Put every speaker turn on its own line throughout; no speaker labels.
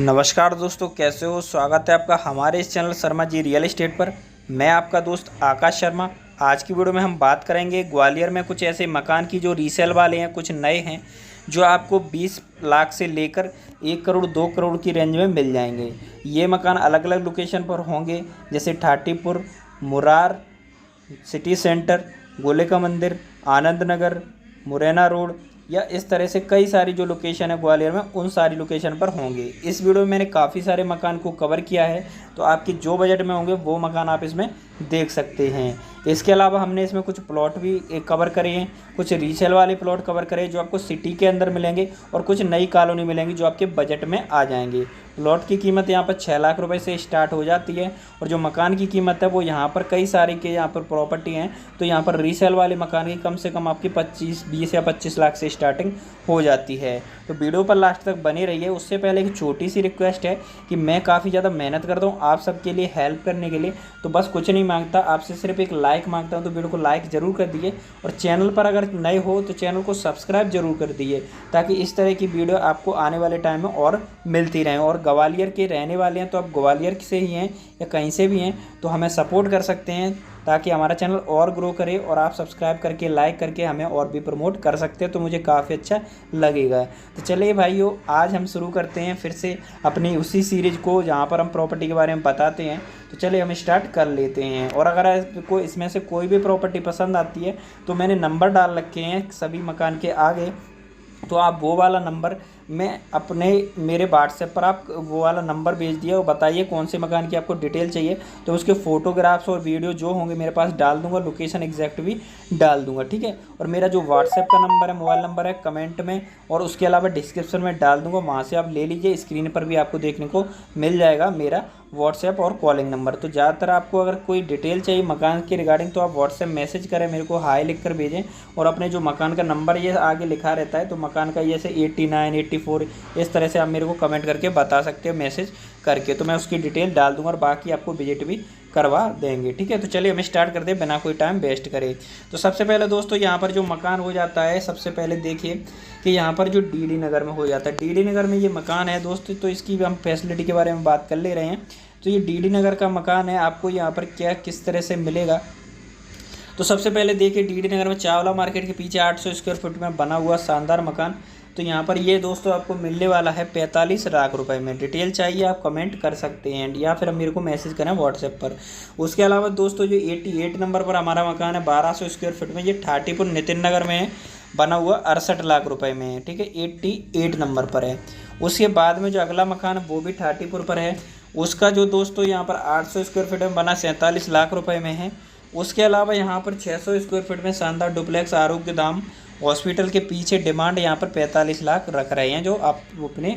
नमस्कार दोस्तों, कैसे हो। स्वागत है आपका हमारे इस channel Sharma ji real estate पर। मैं आपका दोस्त आकाश शर्मा। आज की वीडियो में हम बात करेंगे ग्वालियर में कुछ ऐसे मकान की जो रीसेल वाले हैं, कुछ नए हैं जो आपको 20 लाख से लेकर 1 करोड़ 2 करोड़ की रेंज में मिल जाएंगे। ये मकान अलग अलग लोकेशन पर होंगे, जैसे ठाटीपुर, मुरार, सिटी सेंटर, गोले का मंदिर, आनंद नगर, मुरैना रोड, या इस तरह से कई सारी जो लोकेशन है ग्वालियर में, उन सारी लोकेशन पर होंगे। इस वीडियो में मैंने काफ़ी सारे मकान को कवर किया है, तो आपकी जो बजट में होंगे वो मकान आप इसमें देख सकते हैं। इसके अलावा हमने इसमें कुछ प्लॉट भी कवर करे हैं, कुछ रीसेल वाले प्लॉट कवर करे जो आपको सिटी के अंदर मिलेंगे, और कुछ नई कॉलोनी मिलेंगी जो आपके बजट में आ जाएंगे। प्लॉट की कीमत यहाँ पर 6 लाख रुपए से स्टार्ट हो जाती है, और जो मकान की कीमत है वो यहाँ पर कई सारे के यहाँ पर प्रॉपर्टी हैं, तो यहाँ पर रीसेल वाले मकान की कम से कम आपकी 20 या 25 लाख से स्टार्टिंग हो जाती है। तो वीडियो पर लास्ट तक बने रहिए। उससे पहले एक छोटी सी रिक्वेस्ट है कि मैं काफ़ी ज़्यादा मेहनत करता हूँ आप सबके लिए हेल्प करने के लिए, तो बस कुछ नहीं मांगता, आपसे सिर्फ एक लाइक मांगता हूँ। तो वीडियो को लाइक ज़रूर कर दिए, और चैनल पर अगर नए हो तो चैनल को सब्सक्राइब जरूर कर दिए, ताकि इस तरह की वीडियो आपको आने वाले टाइम में और मिलती रहें। और ग्वालियर के रहने वाले हैं तो आप ग्वालियर से ही हैं या कहीं से भी हैं तो हमें सपोर्ट कर सकते हैं, ताकि हमारा चैनल और ग्रो करे, और आप सब्सक्राइब करके लाइक करके हमें और भी प्रमोट कर सकते हैं, तो मुझे काफ़ी अच्छा लगेगा। तो चलिए भाइयों, आज हम शुरू करते हैं फिर से अपनी उसी सीरीज़ को जहाँ पर हम प्रॉपर्टी के बारे में बताते हैं। तो चलिए हम स्टार्ट कर लेते हैं। और अगर आपको इसमें से कोई भी प्रॉपर्टी पसंद आती है तो मैंने नंबर डाल रखे हैं सभी मकान के आगे, तो आप वो वाला नंबर मैं अपने मेरे व्हाट्सएप पर आप वो वाला नंबर भेज दिया और बताइए कौन से मकान की आपको डिटेल चाहिए, तो उसके फ़ोटोग्राफ्स और वीडियो जो होंगे मेरे पास डाल दूंगा, लोकेशन एग्जैक्ट भी डाल दूंगा, ठीक है। और मेरा जो व्हाट्सएप का नंबर है, मोबाइल नंबर है, कमेंट में और उसके अलावा डिस्क्रिप्शन में डाल दूंगा, वहाँ से आप ले लीजिए। स्क्रीन पर भी आपको देखने को मिल जाएगा मेरा व्हाट्सएप और कॉलिंग नंबर। तो ज़्यादातर आपको अगर कोई डिटेल चाहिए मकान के रिगार्डिंग तो आप व्हाट्सएप मैसेज करें, मेरे को हाई लिख कर भेजें, और अपने जो मकान का नंबर ये आगे लिखा रहता है, तो मकान का जैसे 89 84 इस तरह से आप मेरे को कमेंट करके बता सकते हो मैसेज करके, तो मैं उसकी डिटेल डाल दूंगा और बाकी आपको विजिट भी करवा देंगे, ठीक है। तो चलिए हम स्टार्ट करते हैं बिना कोई टाइम वेस्ट करे। तो सबसे पहले दोस्तों यहाँ पर जो मकान हो जाता है, सबसे पहले देखिए कि यहाँ पर जो डीडी नगर में हो जाता है, डीडी नगर में ये मकान है दोस्तों, तो इसकी हम फैसिलिटी के बारे में बात कर ले रहे हैं। तो ये डीडी नगर का मकान है, आपको यहाँ पर क्या किस तरह से मिलेगा। तो सबसे पहले देखिए डीडी नगर में चावला मार्केट के पीछे 800 स्क्वायर फुट में बना हुआ शानदार मकान, तो यहाँ पर ये दोस्तों आपको मिलने वाला है 45 लाख रुपए में। डिटेल चाहिए आप कमेंट कर सकते हैं, या फिर मेरे को मैसेज करें व्हाट्सएप पर। उसके अलावा दोस्तों जो 88 नंबर पर हमारा मकान है 1200 स्क्वायर फुट में, ये ठाटीपुर नितिन नगर में है, बना हुआ 68 लाख रुपए में है, ठीक है, 88 नंबर पर है। उसके बाद में जो अगला मकान है वो भी ठाटीपुर पर है, उसका जो दोस्तों यहाँ पर 800 स्क्वायर फीट में बना 47 लाख रुपए में है। उसके अलावा यहाँ पर 600 स्क्वायर फीट में शानदार डुप्लेक्स आरोग्य धाम हॉस्पिटल के पीछे डिमांड यहाँ पर 45 लाख रख रहे हैं जो आप अपने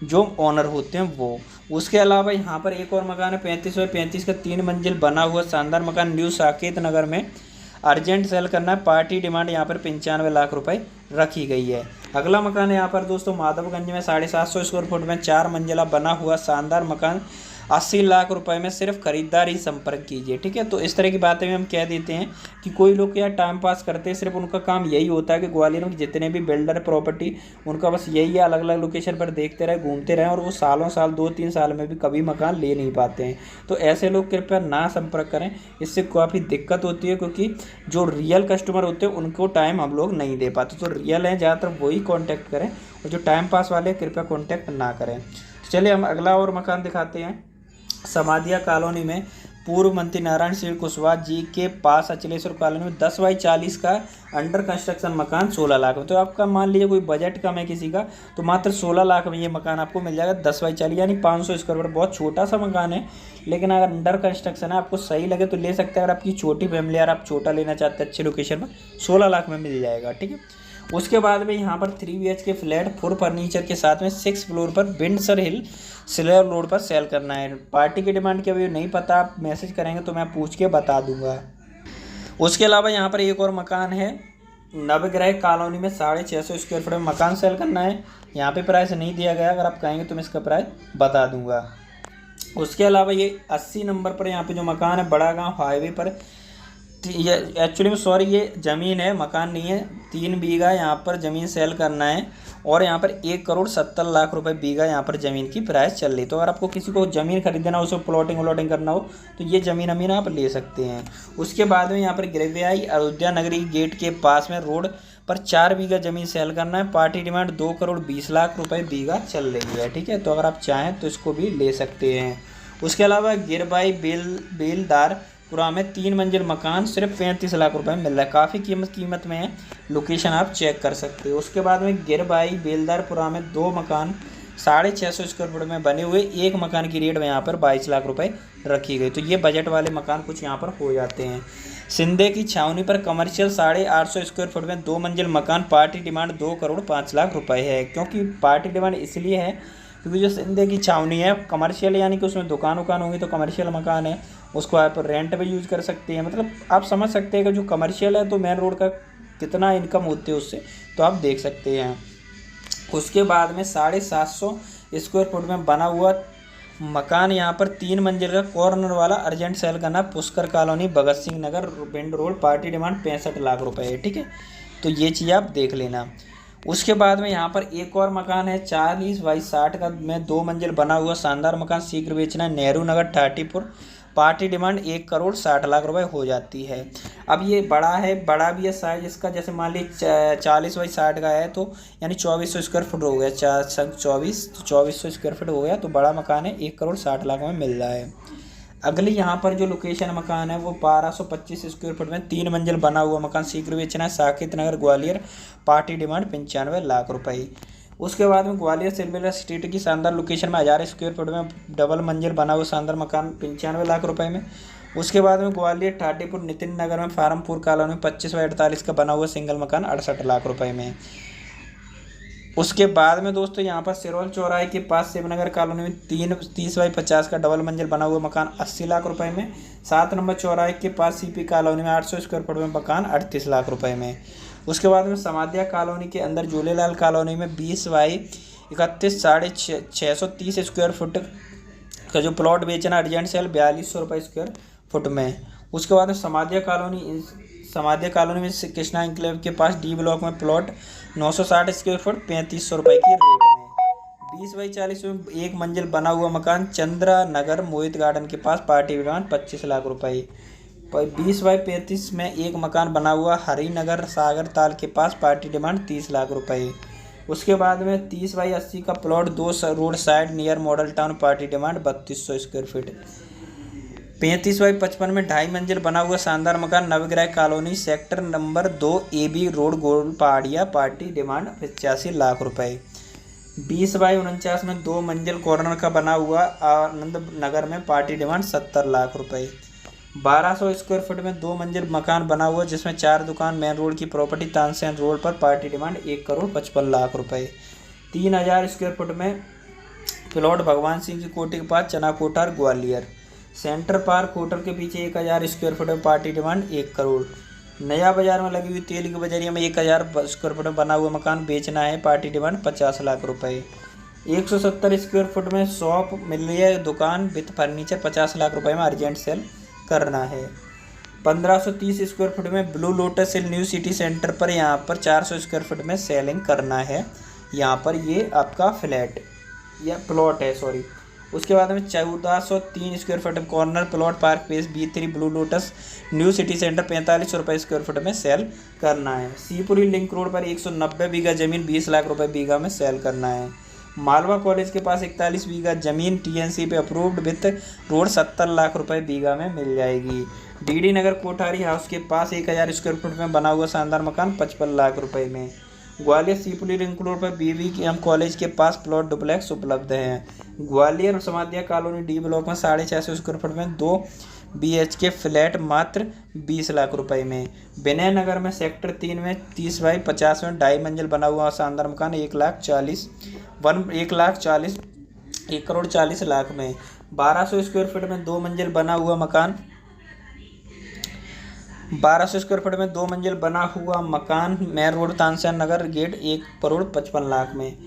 जो ओनर होते हैं वो। उसके अलावा यहाँ पर एक और मकान है 35 बाई 35 का 3 मंजिल बना हुआ शानदार मकान न्यू साकेत नगर में, अर्जेंट सेल करना है, पार्टी डिमांड यहाँ पर 95 लाख रुपए रखी गई है। अगला मकान है यहाँ पर दोस्तों माधवगंज में 750 स्क्वायर फुट में 4 मंजिला बना हुआ शानदार मकान, 80 लाख रुपए में। सिर्फ खरीदार ही संपर्क कीजिए, ठीक है। तो इस तरह की बातें हम कह देते हैं कि कोई लोग यार टाइम पास करते हैं, सिर्फ उनका काम यही होता है कि ग्वालियर में जितने भी बिल्डर प्रॉपर्टी उनका बस यही है, अलग अलग लोकेशन पर देखते रहे, घूमते रहे, और वो सालों साल 2-3 साल में भी कभी मकान ले नहीं पाते हैं। तो ऐसे लोग कृपया ना संपर्क करें, इससे काफ़ी दिक्कत होती है, क्योंकि जो रियल कस्टमर होते हैं उनको टाइम हम लोग नहीं दे पाते। तो रियल हैं ज़्यादातर वही कॉन्टैक्ट करें, और जो टाइम पास वाले कृपया कॉन्टैक्ट ना करें। चलिए हम अगला और मकान दिखाते हैं। समाधिया कॉलोनी में पूर्व मंत्री नारायण सिंह कुशवाहा जी के पास अचलेश्वर कॉलोनी में 10 बाई 40 का अंडर कंस्ट्रक्शन मकान 16 लाख में। तो आपका मान लीजिए कोई बजट कम है किसी का, तो मात्र 16 लाख में ये मकान आपको मिल जाएगा 10 बाई 40 यानी 500 स्क्वायर फुट। बहुत छोटा सा मकान है, लेकिन अगर अंडर कंस्ट्रक्शन है आपको सही लगे तो ले सकते हैं। अगर आपकी छोटी फैमिली यार आप छोटा लेना चाहते हैं अच्छी लोकेशन में, 16 लाख में मिल जाएगा, ठीक है। उसके बाद में यहाँ पर 3 BHK फ्लैट 4 फर्नीचर के साथ में 6 फ्लोर पर विंडसर हिल सिल्वर रोड पर सेल करना है। पार्टी की डिमांड की अभी नहीं पता, आप मैसेज करेंगे तो मैं पूछ के बता दूंगा। उसके अलावा यहाँ पर एक और मकान है नवग्रह कॉलोनी में 650 स्क्वायर फुट में मकान सेल करना है। यहाँ पे प्राइस नहीं दिया गया, अगर आप कहेंगे तो मैं इसका प्राइस बता दूंगा। उसके अलावा ये 80 नंबर पर यहाँ पे जो मकान है बड़ा गाँव हाईवे पर, ये एक्चुअली में सॉरी ये ज़मीन है, मकान नहीं है, 3 बीघा यहाँ पर ज़मीन सेल करना है। और यहाँ पर 1,70,00,000 रुपए बीघा यहाँ पर ज़मीन की प्राइस चल रही। तो अगर आपको किसी को ज़मीन खरीदना हो, उसको प्लॉटिंग व्लॉटिंग करना हो तो ये ज़मीन अमीन आप ले सकते हैं। उसके बाद में यहाँ पर गिरव्याई अयोध्या नगरी गेट के पास में रोड पर 4 बीघा ज़मीन सेल करना है। पार्टी डिमांड 2,20,00,000 रुपए बीघा चल रही है, ठीक है। तो अगर आप चाहें तो इसको भी ले सकते हैं। उसके अलावा गिरबाई बेलदारपुरा में 3 मंजिल मकान सिर्फ 35 लाख रुपए में मिल रहा है। काफ़ी कीमत में है, लोकेशन आप चेक कर सकते हो। उसके बाद में गिरबाई बेलदारपुरा में 2 मकान 650 स्क्वायर फुट में बने हुए, एक मकान की रेट में यहाँ पर 22 लाख रुपए रखी गई। तो ये बजट वाले मकान कुछ यहाँ पर हो जाते हैं। सिंधे की छावनी पर कमर्शियल 850 स्क्वायर फुट में 2 मंजिल मकान, पार्टी डिमांड 2,05,00,000 रुपए है। क्योंकि पार्टी डिमांड इसलिए है क्योंकि जो सिंधे की छावनी है कमर्शियल, यानी कि उसमें दुकान उकान होंगी तो कमर्शियल मकान है, उसको आप रेंट पे यूज़ कर सकते हैं। मतलब आप समझ सकते हैं कि जो कमर्शियल है तो मेन रोड का कितना इनकम होती है उससे, तो आप देख सकते हैं। उसके बाद में 750 स्क्वायर फुट में बना हुआ मकान यहाँ पर 3 मंजिल का कॉर्नर वाला अर्जेंट सेल करना, Pushkar colony Bhagat Singh Nagar Bhind road, party demand 65 lakh रुपए है, ठीक है। तो ये चीज़ आप देख लेना। उसके बाद में यहाँ पर एक और मकान है 40 बाई 60 का में 2 मंजिल बना हुआ शानदार मकान, शीघ्र बेचना है, नेहरू नगर ठाटीपुर, पार्टी डिमांड 1,60,00,000 रुपए हो जाती है। अब ये बड़ा भी है साइज इसका, जैसे मान ली 40 बाई 60 का है तो यानी 2400 स्क्वायर फुट हो गया, 2400 स्क्वायर फुट हो गया, तो बड़ा मकान है 1,60,00,000 में मिल रहा है। अगली यहाँ पर जो लोकेशन मकान है वो 1225 स्क्वायर फुट में 3 मंजिल बना हुआ मकान, शीघ्र बेचना है, साकेत नगर ग्वालियर, पार्टी डिमांड 95 लाख रुपए। उसके बाद में ग्वालियर सिल्वर स्ट्रीट की शानदार लोकेशन में 1000 स्क्वायर फुट में डबल मंजिल बना हुआ शानदार मकान 95 लाख रुपए में। उसके बाद में ग्वालियर ठाटीपुर नितिन नगर में फार्मपुर कॉलोनी में 25 बाई 48 का बना हुआ सिंगल मकान 68 लाख रुपए में। उसके बाद में दोस्तों यहाँ पर सिरोल चौराहे के पास शिवनगर कॉलोनी में 30 बाई 50 का डबल मंजिल बना हुआ मकान 80 लाख रुपए में। 7 नंबर चौराहे के पास सीपी कॉलोनी में 800 स्क्वायर फुट में मकान 38 लाख रुपए में। उसके बाद में समाधिया कॉलोनी के अंदर झूलेलाल कॉलोनी में 20 बाई 31 630 स्क्वायर फुट का जो प्लॉट बेचना अर्जेंट सेल 4200 रुपये स्क्वायर फुट में। उसके बाद में समाधिया कॉलोनी में कृष्णा इंक्लेव के पास डी ब्लॉक में प्लॉट 960 स्क्वायर फुट 3500 रुपये की रेट में। 20 बाई 40 में एक मंजिल बना हुआ मकान चंद्रा नगर मोहित गार्डन के पास, पार्टी डिमांड 25 लाख रुपये। 20 बाई 35 में एक मकान बना हुआ हरिनगर सागर ताल के पास, पार्टी डिमांड 30 लाख रुपये। उसके बाद में 30 बाई 80 का plot 2 road side near model town, party demand 3200 square feet. 35 by 55 में 2.5 मंजिल बना हुआ शानदार मकान Navgrah colony sector number 2 AB road Gol Pahadiya, party demand 85 lakh रुपये। 20 बाई 49 में 2 मंजिल कॉर्नर का बना हुआ आनंद नगर में, पार्टी डिमांड 70 लाख रुपये। 1200 स्क्वायर फुट में 2 मंजिल मकान बना हुआ जिसमें 4 दुकान, मेन रोड की प्रॉपर्टी तानसेन रोड पर, पार्टी डिमांड 1,55,00,000 रुपये। 3000 स्क्वायर फुट में प्लॉट भगवान सिंह की कोठी के पास चना कोठार ग्वालियर, सेंटर पार्क होटल के पीछे 1000 स्क्वायर फुट में, पार्टी डिमांड 1 करोड़। नया बाजार में लगी हुई तेल की बजरिया में 1000 स्क्वायर फुट में बना हुआ मकान बेचना है, पार्टी डिमांड 50 लाख रुपये। 170 स्क्वायर फुट में शॉप मिल रही है, दुकान विथ फर्नीचर 50 लाख रुपये में अर्जेंट सेल करना है। 1530 स्क्वायर फुट में ब्लू लोटस हिल न्यू सिटी सेंटर पर यहाँ पर 400 स्क्वायर फुट में सेलिंग करना है। यहाँ पर ये आपका फ्लैट या प्लॉट है, सॉरी। उसके बाद में 1403 square foot corner plot park place B3 blue lotus new city centre 4500 रुपये स्क्वायर फुट में सेल करना है। सीपुरी लिंक रोड पर 190 बीघा जमीन 20 लाख रुपए बीघा में सेल करना है। मालवा कॉलेज के पास 41 बीघा जमीन TNC पे अप्रूव्ड विथ रोड 70 लाख रुपए बीघा में मिल जाएगी। DD नगर कोठारी हाउस के पास 1000 स्क्वायर फुट में बना हुआ शानदार मकान 55 लाख रुपए में। ग्वालियर सीपुली रिंग रोड पर BVM कॉलेज के पास प्लॉट डुप्लेक्स उपलब्ध हैं। Gwalior Samadhiya colony D block में 650 स्क्वायर फुट में 2 BHK फ्लैट मात्र 20 लाख रुपए में। विनय नगर में सेक्टर 3 में 30 बाई 50 में 2.5 मंजिल बना हुआ शानदार मकान 1,40,00,000 में। 1200 स्क्वायर फुट में 2 मंजिल बना हुआ मकान 1200 स्क्वायर फुट में 2 मंजिल बना हुआ मकान main road Tansen Nagar gate 1,55,00,000 में।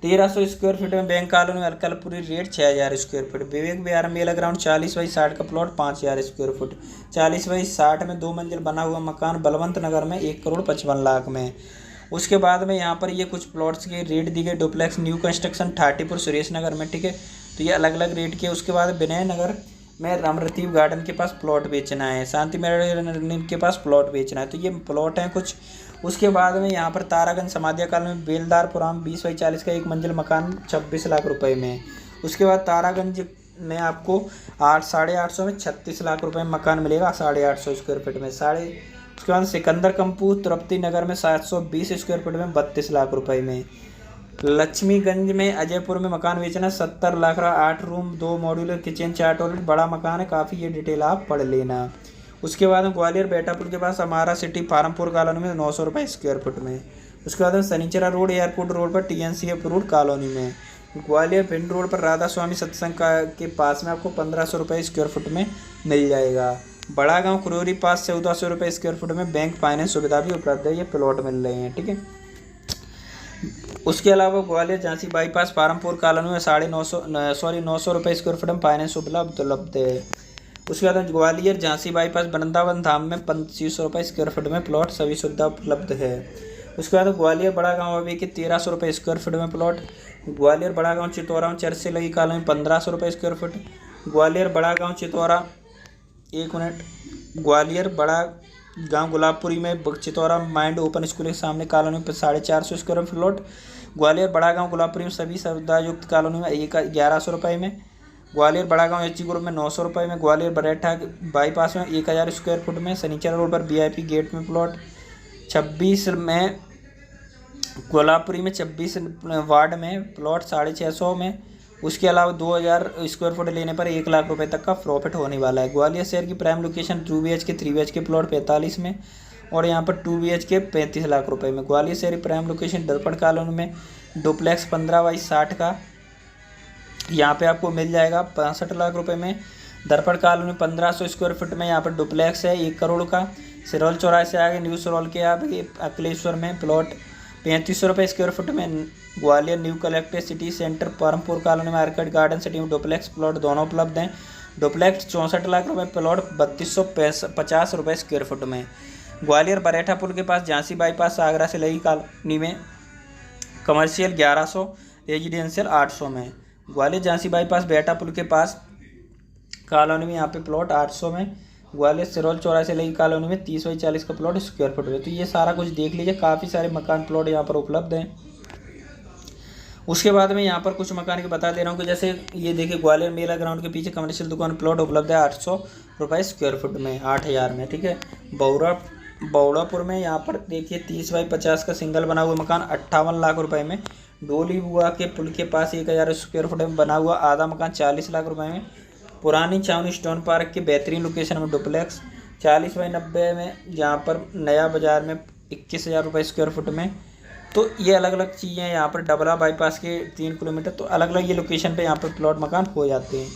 1300 स्क्वायर फीट में bank colony Alkapuri rate 6000 square feet. Vivek Vihar Mela ground 40 by 60 का प्लॉट 5000 स्क्वायर फुट। 40 बाई 60 में 2 मंजिल बना हुआ मकान बलवंत नगर में 1,55,00,000 में। उसके बाद में यहाँ पर ये कुछ प्लॉट्स के रेट दिए गए। डुप्लेक्स न्यू कंस्ट्रक्शन 34 सुरेश नगर में, ठीक है। तो ये अलग अलग रेट के। उसके बाद विनय नगर में रामरतीब गार्डन के पास प्लॉट बेचना है, शांति मेरे के पास प्लॉट बेचना है। तो ये प्लॉट हैं कुछ। उसके बाद में यहाँ पर तारागंज समाधिया कॉलोनी में बेलदारपुराम 20/40 का 1 मंजिल मकान 26 लाख रुपए में। उसके बाद तारागंज में आपको 8,850 में 36 लाख रुपए में मकान मिलेगा, 850 स्क्वायर फीट में। उसके बाद सिकंदर कंपू तृप्ति नगर में 720 स्क्वायर फीट में 32 लाख रुपए में। लक्ष्मीगंज में अजयपुर में मकान बेचना 70 लाख का, 8 रूम 2 मॉड्यूलर किचन 4 टॉयलेट, बड़ा मकान है काफ़ी, ये डिटेल आप पढ़ लेना। उसके बाद ग्वालियर बेटापुर के पास हमारा सिटी पारमपुर कॉलोनी में 900 रुपये स्क्वायर फुट में। उसके बाद सनीचरा रोड एयरपोर्ट रोड पर TNC अप्रूव्ड कॉलोनी में। ग्वालियर भिंड रोड पर राधा स्वामी सत्संग के पास में आपको 1500 रुपये स्क्वायर फुट में मिल जाएगा। बड़ा गांव कुरोरी पास 1400 रुपये स्क्वायर फुट में बैंक फाइनेंस सुविधा भी उपलब्ध है, ये प्लॉट मिल रहे हैं, ठीक है। उसके अलावा ग्वालियर झांसी बाईपास पारमपुर कॉलोनी में 900 रुपये स्क्वायर फुट में फाइनेंस उपलब्ध है। उसके बाद ग्वालियर झांसी बाईपास वृंदावन धाम में 2500 रुपये स्क्वायर फुट में प्लॉट, सभी सुविधा उपलब्ध है। उसके बाद ग्वालियर बड़ा गांव अभी के 1300 रुपये स्क्वायर फुट में प्लॉट। ग्वालियर बड़ा गांव चितौरा चर्च से लगी कॉलोनी 1500 रुपये स्क्वायर फुट। ग्वालियर बड़ा गांव चितौरा, एक मिनट, ग्वालियर बड़ा गांव गुलाबपुरी में चितौरा माइंड ओपन स्कूल के सामने कॉलोनी पर 450 स्क्वायर प्लॉट। ग्वालियर बड़ा गांव गुलाबपुरी में सभी सुविधा युक्त कॉलोनी में 1100 रुपये में। ग्वालियर बड़ा गांव एच ग्रुप में 900 रुपये में। ग्वालियर बरेठा बाईपास में 1000 स्क्वायर फुट में। सनीचर रोड पर VIP गेट में प्लॉट 26 में। कोल्हापुरी में 26 वार्ड में प्लॉट 650 में। उसके अलावा 2000 स्क्वायर फुट लेने पर 1 लाख रुपए तक का प्रॉफिट होने वाला है। ग्वालियर शहर की prime location 2 BHK 3 BHK plot 45 में और यहाँ पर 2 BHK 35 लाख रुपए में। ग्वालियर शहर की प्राइम लोकेशन दर्पण कॉलोनी में डुप्लेक्स 15/60 का यहाँ पे आपको मिल जाएगा 65 लाख रुपए में। दर्पण कॉलोनी 1500 स्क्वायर फुट में यहाँ पर डुप्लेक्स है 1 करोड़ का। सिरौल चौराहे से आगे न्यू सिरौल के आगे अकलेश्वर में प्लॉट 3500 रुपये स्क्वायर फुट में। Gwalior new collector city centre Parampur colony में आर्किड गार्डन सिटी में डुप्लेक्स प्लॉट दोनों उपलब्ध हैं। डुप्लेक्स 64 लाख रुपये प्लॉट 3250 रुपये स्क्वायर फुट में। ग्वालियर बरेठा पुल के पास झांसी बाईपास आगरा से लगी कॉलोनी में कमर्शियल 1100, रेजिडेंशियल 800 में। ग्वालियर झांसी बाईपास बेटा पुल के पास कॉलोनी में यहाँ पे प्लॉट 800 में। ग्वालियर सिरौल चौराहे से लगी कॉलोनी में 30/40 का प्लॉट स्क्वायर फुट में। तो ये सारा कुछ देख लीजिए, काफ़ी सारे मकान प्लॉट यहाँ पर उपलब्ध हैं। उसके बाद में यहाँ पर कुछ मकान के बता दे रहा हूँ कि जैसे ये देखिए ग्वालियर मेला ग्राउंड के पीछे कमर्शियल दुकान प्लॉट उपलब्ध है 800 रुपये स्क्वायर फुट में, 8000 में, ठीक है। बौड़ापुर में यहाँ पर देखिए 30/50 का सिंगल बना हुआ मकान 58 लाख रुपए में। डोली बुआ के पुल के पास 1000 स्क्वायर फुट में बना हुआ आधा मकान 40 लाख रुपए में। पुरानी छावनी स्टोन पार्क के बेहतरीन लोकेशन में डुप्लेक्स 40/90 में, जहाँ पर नया बाज़ार में 21,000 रुपये स्क्वायर फुट में। तो ये अलग अलग चीज़ें हैं यहाँ पर डबरा बाईपास के 3 किलोमीटर, तो अलग अलग ये लोकेशन पे यहाँ पर प्लॉट मकान हो जाते हैं।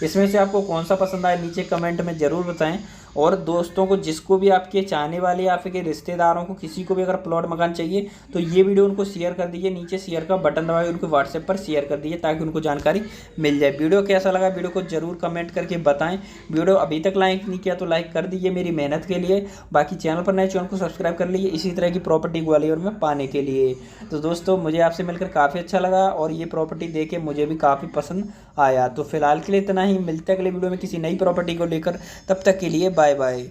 इसमें से आपको कौन सा पसंद आया नीचे कमेंट में ज़रूर बताएं। और दोस्तों को, जिसको भी आपके चाहने वाले या आपके रिश्तेदारों को, किसी को भी अगर प्लॉट मकान चाहिए तो ये वीडियो उनको शेयर कर दीजिए, नीचे शेयर का बटन दबाए उनको व्हाट्सएप पर शेयर कर दीजिए ताकि उनको जानकारी मिल जाए। वीडियो कैसा लगा वीडियो को ज़रूर कमेंट करके बताएं। वीडियो अभी तक लाइक नहीं किया तो लाइक कर दीजिए मेरी मेहनत के लिए। बाकी चैनल पर नए चैनल को सब्सक्राइब कर लीजिए इसी तरह की प्रॉपर्टी ग्वालियर में पाने के लिए। तो दोस्तों मुझे आपसे मिलकर काफ़ी अच्छा लगा और ये प्रॉपर्टी देख के मुझे भी काफ़ी पसंद आया। तो फिलहाल के लिए इतना ही, मिलते हैं अगले वीडियो में किसी नई प्रॉपर्टी को लेकर। तब तक के लिए बाय बाय।